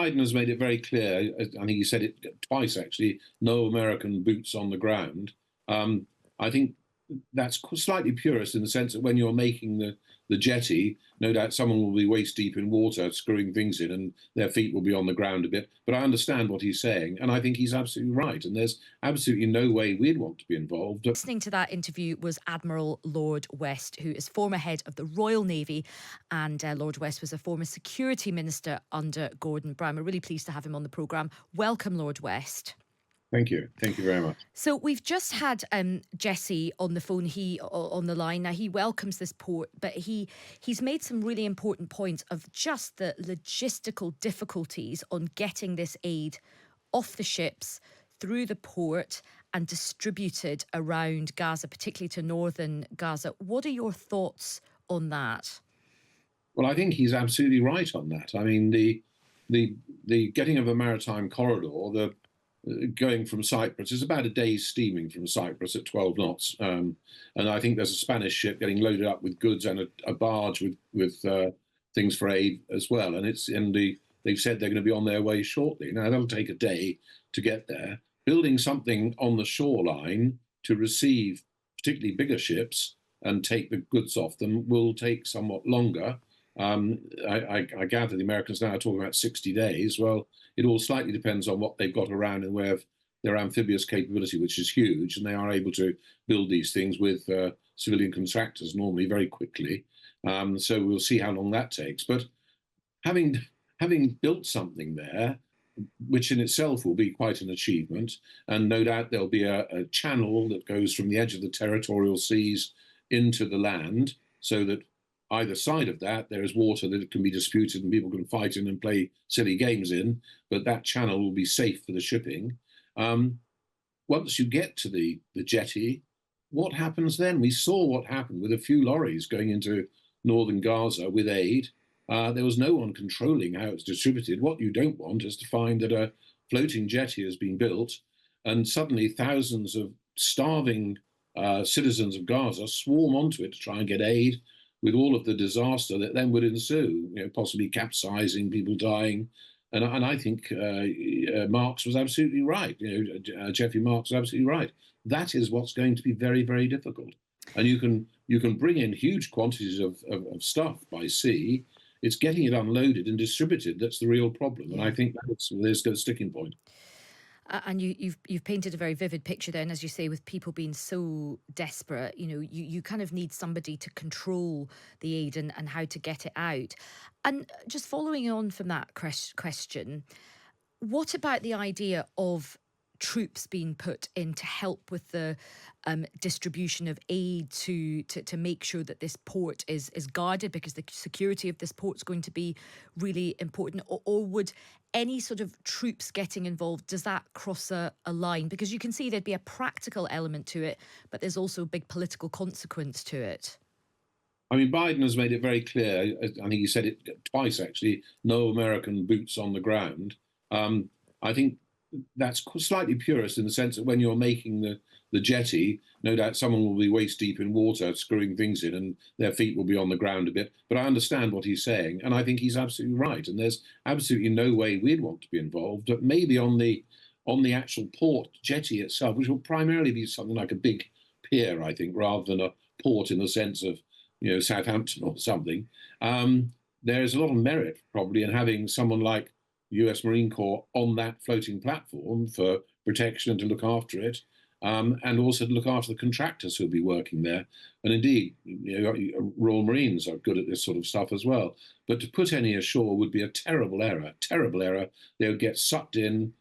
Biden has made it very clear. I think he said it twice, actually. No American boots on the ground. I think that's slightly purist in the sense that when you're making the jetty, no doubt someone will be waist deep in water screwing things in and their feet will be on the ground a bit. But I understand what he's saying, and I think he's absolutely right. And there's absolutely no way we'd want to be involved. Listening to that interview was Admiral Lord West, who is former head of the Royal Navy, and Lord West was a former security minister under Gordon Brown. We're really pleased to have him on the programme. Welcome, Lord West. Thank you. Thank you very much. So we've just had Jesse on the phone. On the line now. He welcomes this port, but he's made some really important points of just the logistical difficulties on getting this aid off the ships, through the port, and distributed around Gaza, particularly to northern Gaza. What are your thoughts on that? Well, I think he's absolutely right on that. I mean, the getting of a maritime corridor, the going from Cyprus is about a day's steaming from Cyprus at 12 knots. And I think there's a Spanish ship getting loaded up with goods and a barge with things for aid as well. And they've said they're going to be on their way shortly. Now, that'll take a day to get there. Building something on the shoreline to receive particularly bigger ships and take the goods off them will take somewhat longer. I gather the Americans now are talking about 60 days. Well, it all slightly depends on what they've got around and where their amphibious capability, which is huge, and they are able to build these things with civilian contractors normally very quickly. So we'll see how long that takes. But having built something there, which in itself will be quite an achievement, and no doubt there'll be a channel that goes from the edge of the territorial seas into the land, so that either side of that, there is water that can be disputed and people can fight in and play silly games in, but that channel will be safe for the shipping. Once you get to the jetty, what happens then? We saw what happened with a few lorries going into northern Gaza with aid. There was no one controlling how it's distributed. What you don't want is to find that a floating jetty has been built and suddenly thousands of starving citizens of Gaza swarm onto it to try and get aid, with all of the disaster that then would ensue, possibly capsizing, people dying. And I think Marx was absolutely right. Jeffrey Marx was absolutely right. That is what's going to be very, very difficult. And you can bring in huge quantities of stuff by sea. It's getting it unloaded and distributed that's the real problem. And I think there's a sticking point. And you've painted a very vivid picture there, and as you say, with people being so desperate, you kind of need somebody to control the aid and how to get it out. And just following on from that question, what about the idea of troops being put in to help with the distribution of aid to make sure that this port is guarded, because the security of this port is going to be really important? Or would any sort of troops getting involved, does that cross a line? Because you can see there'd be a practical element to it, but there's also a big political consequence to it. I mean, Biden has made it very clear. I think he said it twice, actually. No American boots on the ground. I think that's slightly purist in the sense that when you're making the jetty, no doubt someone will be waist deep in water screwing things in and their feet will be on the ground a bit. But I understand what he's saying, and I think he's absolutely right. And there's absolutely no way we'd want to be involved. But maybe on the actual port jetty itself, which will primarily be something like a big pier, I think, rather than a port in the sense of Southampton or something. There's a lot of merit probably in having someone like US Marine Corps on that floating platform for protection and to look after it, and also to look after the contractors who'll be working there. And indeed, Royal Marines are good at this sort of stuff as well. But to put any ashore would be a terrible error, terrible error. They would get sucked in,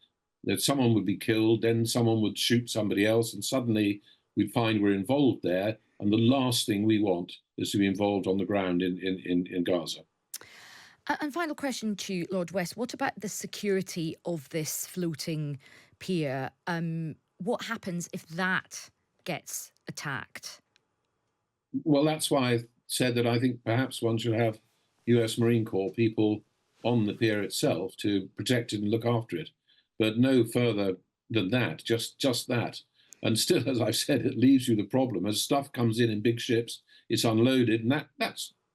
that someone would be killed, then someone would shoot somebody else, and suddenly we'd find we're involved there. And the last thing we want is to be involved on the ground in Gaza. And final question to you, Lord West. What about the security of this floating pier? What happens if that gets attacked? Well, that's why I said that I think perhaps one should have US Marine Corps people on the pier itself to protect it and look after it. But no further than that, just that. And still, as I've said, it leaves you the problem. As stuff comes in big ships, it's unloaded, and that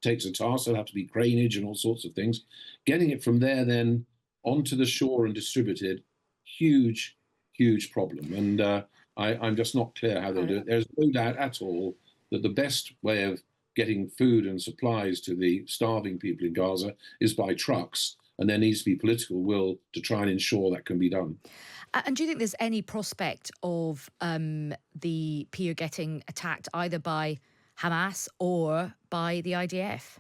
takes a task. There'll have to be craneage and all sorts of things. Getting it from there then onto the shore and distributed, huge, huge problem. And I'm just not clear how they'll do it. There's no doubt at all that the best way of getting food and supplies to the starving people in Gaza is by trucks. And there needs to be political will to try and ensure that can be done. And do you think there's any prospect of the pier getting attacked either by Hamas or by the IDF?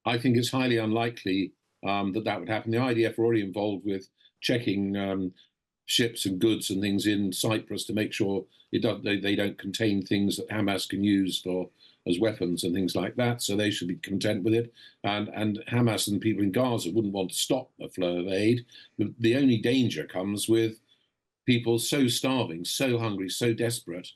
I think it's highly unlikely that that would happen. The IDF are already involved with checking ships and goods and things in Cyprus to make sure they don't contain things that Hamas can use for as weapons and things like that. So they should be content with it. And Hamas and people in Gaza wouldn't want to stop a flow of aid. The only danger comes with people so starving, so hungry, so desperate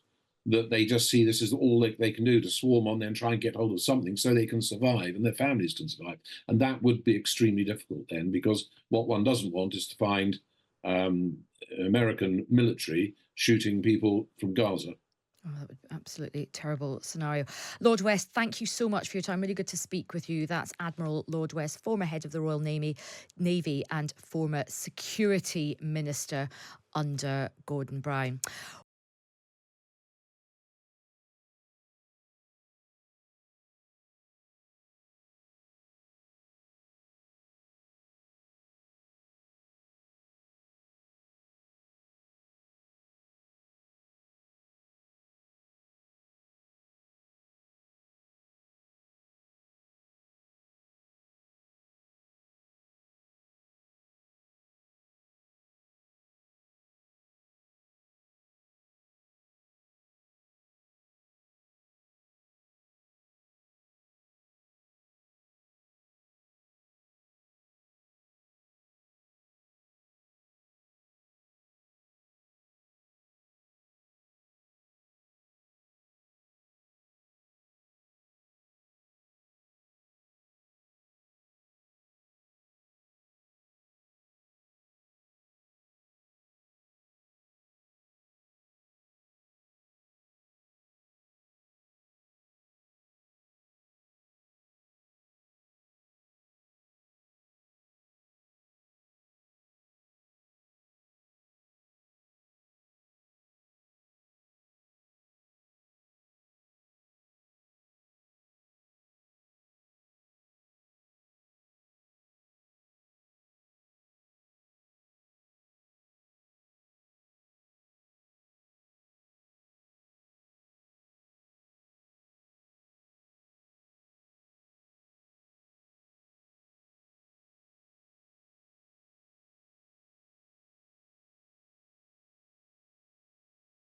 that they just see this as all they can do to swarm on there and try and get hold of something so they can survive and their families can survive. And that would be extremely difficult then, because what one doesn't want is to find American military shooting people from Gaza. Oh, that would be absolutely terrible scenario. Lord West, thank you so much for your time. Really good to speak with you. That's Admiral Lord West, former head of the Royal Navy and former Security Minister under Gordon Brown.